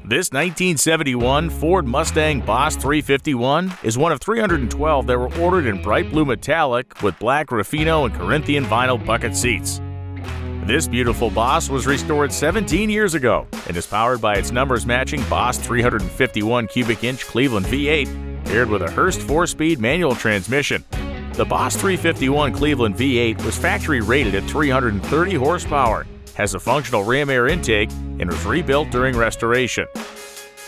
This 1971 Ford Mustang Boss 351 is one of 312 that were ordered in bright blue metallic with black Ruffino and Corinthian vinyl bucket seats. This beautiful Boss was restored 17 years ago and is powered by its numbers-matching Boss 351 cubic inch Cleveland V8 paired with a Hurst 4-speed manual transmission. The Boss 351 Cleveland V8 was factory rated at 330 horsepower, has a functional ram air intake, and was rebuilt during restoration.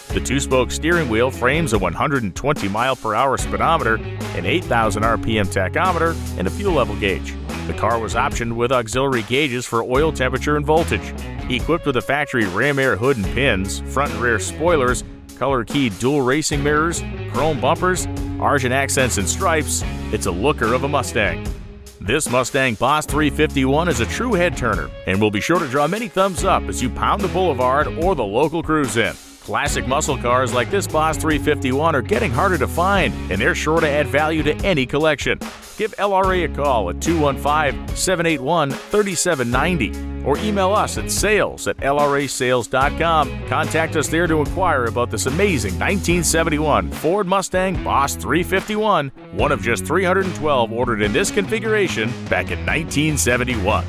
The two-spoke steering wheel frames a 120 mile/hour speedometer, an 8,000 RPM tachometer, and a fuel level gauge. The car was optioned with auxiliary gauges for oil temperature and voltage. Equipped with a factory ram air hood and pins, front and rear spoilers, color-keyed dual racing mirrors, chrome bumpers, Argent accents and stripes, it's a looker of a Mustang. This Mustang Boss 351 is a true head-turner and will be sure to draw many thumbs up as you pound the boulevard or the local cruise in. Classic muscle cars like this Boss 351 are getting harder to find, and they're sure to add value to any collection. Give LRA a call at 215-781-3790 or email us at sales@lrasales.com. Contact us there to inquire about this amazing 1971 Ford Mustang Boss 351, one of just 312 ordered in this configuration back in 1971.